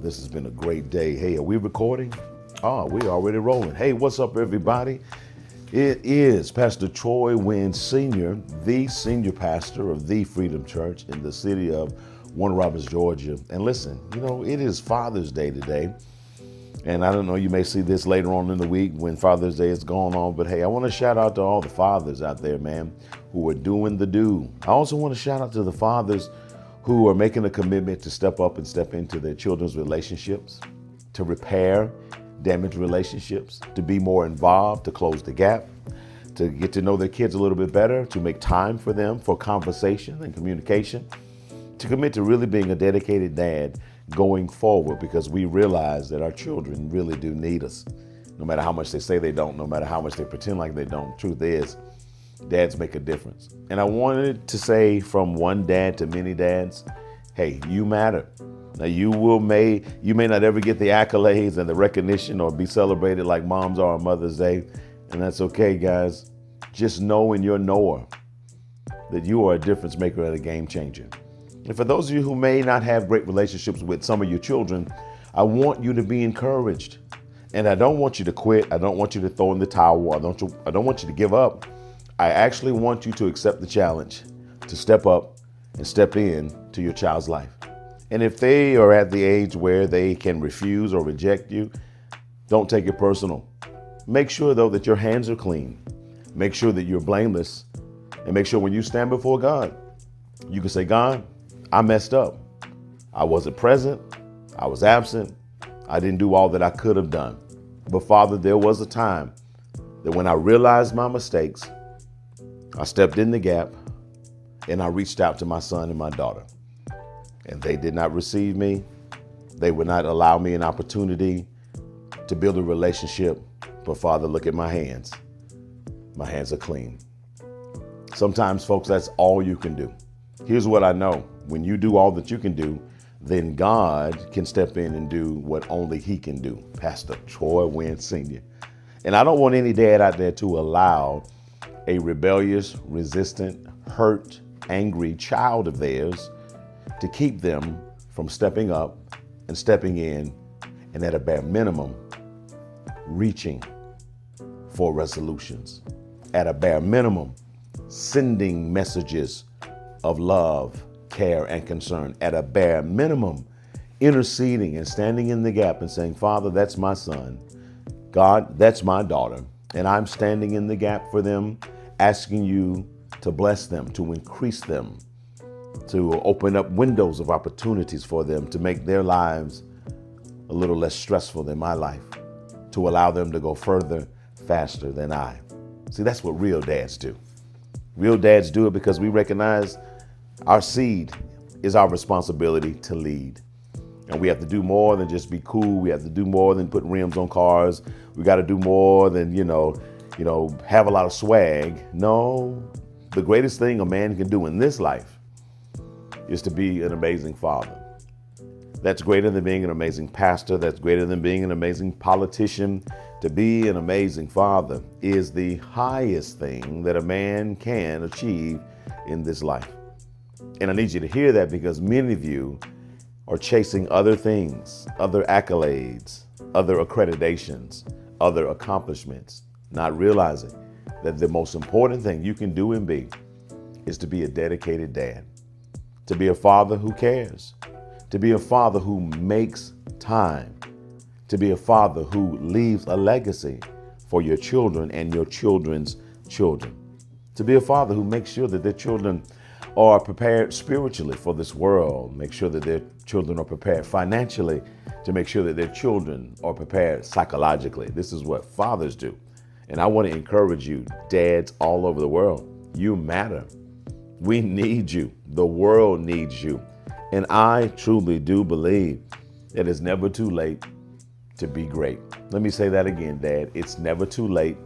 This has been a great day. Hey, are we recording? Oh, we're already rolling. Hey, what's up, everybody? It is Pastor Troy Wynn Sr., the senior pastor of the Freedom Church in the city of Warner Robins, Georgia. And listen, it is Father's Day today. And I don't know, you may see this later on in the week when Father's Day is going on. But hey, I want to shout out to all the fathers out there, man, who are doing the do. I also want to shout out to the fathers who are making a commitment to step up and step into their children's relationships, to repair damaged relationships, to be more involved, to close the gap, to get to know their kids a little bit better, to make time for them for conversation and communication, to commit to really being a dedicated dad going forward, because we realize that our children really do need us. No matter how much they say they don't, no matter how much they pretend like they don't, the truth is, dads make a difference. And I wanted to say, from one dad to many dads, hey, you matter. Now you may not ever get the accolades and the recognition or be celebrated like moms are on Mother's Day, and that's okay, guys. Just know in your knower that you are a difference maker and a game changer. And for those of you who may not have great relationships with some of your children, I want you to be encouraged. And I don't want you to quit. I don't want you to throw in the towel. I don't want you to give up. I actually want you to accept the challenge to step up and step in to your child's life. And if they are at the age where they can refuse or reject you, don't take it personal. Make sure, though, that your hands are clean. Make sure that you're blameless. And make sure when you stand before God, you can say, God, I messed up. I wasn't present. I was absent. I didn't do all that I could have done. But Father, there was a time that when I realized my mistakes, I stepped in the gap and I reached out to my son and my daughter. And they did not receive me. They would not allow me an opportunity to build a relationship. But Father, look at my hands. My hands are clean. Sometimes, folks, that's all you can do. Here's what I know. When you do all that you can do, then God can step in and do what only he can do. Pastor Troy Wynn Sr. And I don't want any dad out there to allow a rebellious, resistant, hurt, angry child of theirs to keep them from stepping up and stepping in, and at a bare minimum, reaching for resolutions. At a bare minimum, sending messages of love, care, and concern. At a bare minimum, interceding and standing in the gap and saying, Father, that's my son. God, that's my daughter. And I'm standing in the gap for them, asking you to bless them, to increase them, to open up windows of opportunities for them, to make their lives a little less stressful than my life, to allow them to go further, faster than I. See, that's what real dads do. Real dads do it because we recognize our seed is our responsibility to lead. And we have to do more than just be cool. We have to do more than put rims on cars. We got to do more than, have a lot of swag. No, the greatest thing a man can do in this life is to be an amazing father. That's greater than being an amazing pastor. That's greater than being an amazing politician. To be an amazing father is the highest thing that a man can achieve in this life. And I need you to hear that, because many of you are chasing other things, other accolades, other accreditations, other accomplishments, not realizing that the most important thing you can do and be is to be a dedicated dad, to be a father who cares, to be a father who makes time, to be a father who leaves a legacy for your children and your children's children, to be a father who makes sure that their children are prepared spiritually for this world, make sure that their children are prepared financially, to make sure that their children are prepared psychologically. This is what fathers do. And I want to encourage you, dads all over the world, you matter. We need you. The world needs you. And I truly do believe that it's never too late to be great. Let me say that again, Dad. It's never too late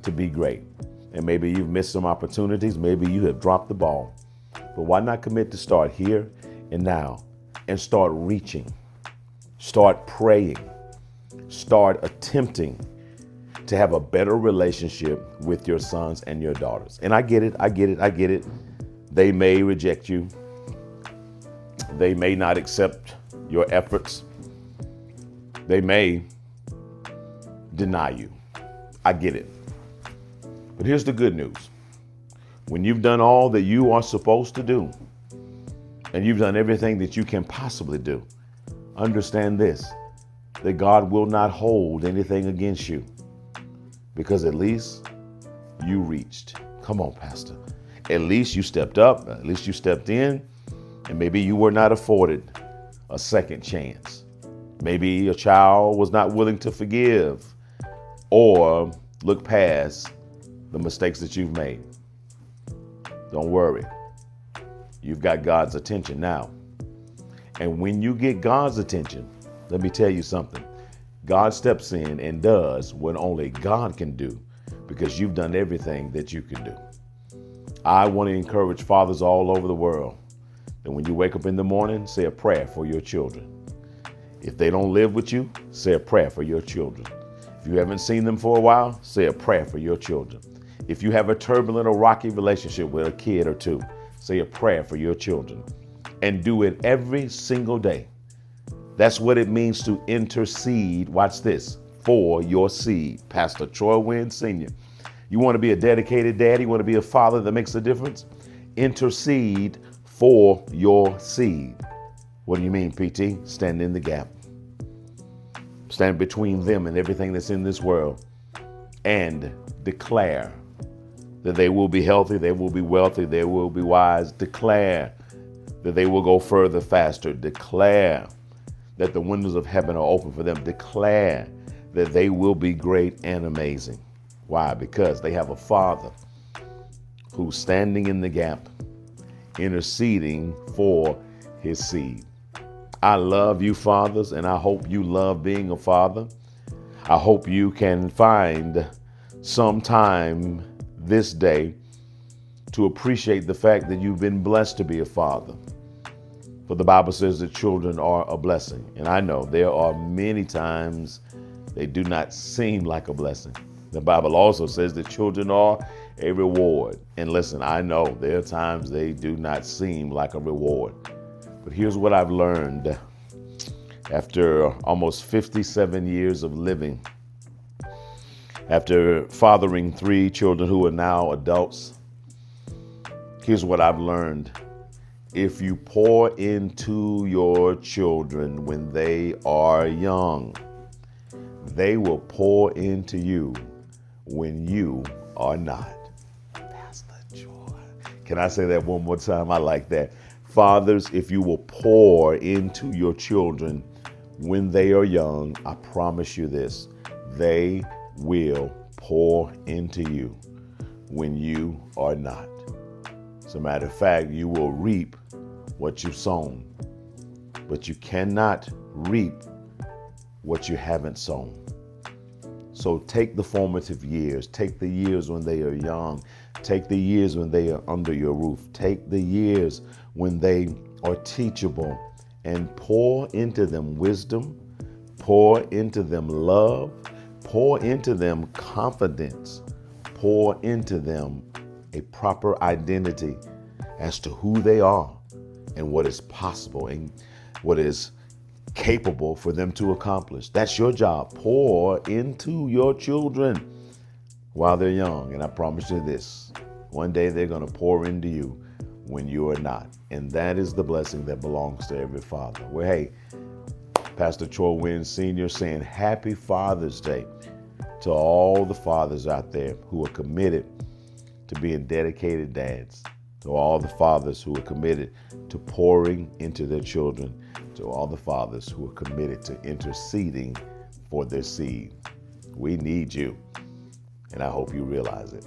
to be great. And maybe you've missed some opportunities. Maybe you have dropped the ball. But why not commit to start here and now and start reaching, start praying, start attempting to have a better relationship with your sons and your daughters. And I get it. They may reject you. They may not accept your efforts. They may deny you. I get it. But here's the good news. When you've done all that you are supposed to do, and you've done everything that you can possibly do, understand this, that God will not hold anything against you, because at least you reached. Come on, Pastor. At least you stepped up, at least you stepped in, and maybe you were not afforded a second chance. Maybe a child was not willing to forgive or look past the mistakes that you've made. Don't worry. You've got God's attention now. And when you get God's attention, let me tell you something. God steps in and does what only God can do, because you've done everything that you can do. I want to encourage fathers all over the world that when you wake up in the morning, say a prayer for your children. If they don't live with you, say a prayer for your children. If you haven't seen them for a while, say a prayer for your children. If you have a turbulent or rocky relationship with a kid or two, say a prayer for your children. And do it every single day. That's what it means to intercede, watch this, for your seed. Pastor Troy Wynn Sr. You want to be a dedicated daddy? You want to be a father that makes a difference? Intercede for your seed. What do you mean, PT? Stand in the gap. Stand between them and everything that's in this world, and declare that they will be healthy, they will be wealthy, they will be wise. Declare that they will go further, faster. Declare that the windows of heaven are open for them. Declare that they will be great and amazing. Why? Because they have a father who's standing in the gap, interceding for his seed. I love you, fathers, and I hope you love being a father. I hope you can find some time this day to appreciate the fact that you've been blessed to be a father. For the Bible says that children are a blessing. And I know there are many times they do not seem like a blessing. The Bible also says that children are a reward. And listen, I know there are times they do not seem like a reward. But here's what I've learned after almost 57 years of living, after fathering 3 children who are now adults. Here's what I've learned. If you pour into your children when they are young, they will pour into you when you are not. Pastor Joy. Can I say that one more time? I like that. Fathers, if you will pour into your children when they are young, I promise you this, they will pour into you when you are not. As a matter of fact, you will reap what you've sown, but you cannot reap what you haven't sown. So take the formative years, take the years when they are young, take the years when they are under your roof, take the years when they are teachable, and pour into them wisdom, pour into them love, pour into them confidence, pour into them a proper identity as to who they are and what is possible and what is capable for them to accomplish. That's your job. Pour into your children while they're young. And I promise you this, one day they're going to pour into you when you are not. And that is the blessing that belongs to every father. Well, hey, Pastor Troy Wynn Sr. saying happy Father's Day to all the fathers out there who are committed to being dedicated dads, to all the fathers who are committed to pouring into their children, to all the fathers who are committed to interceding for their seed. We need you, and I hope you realize it.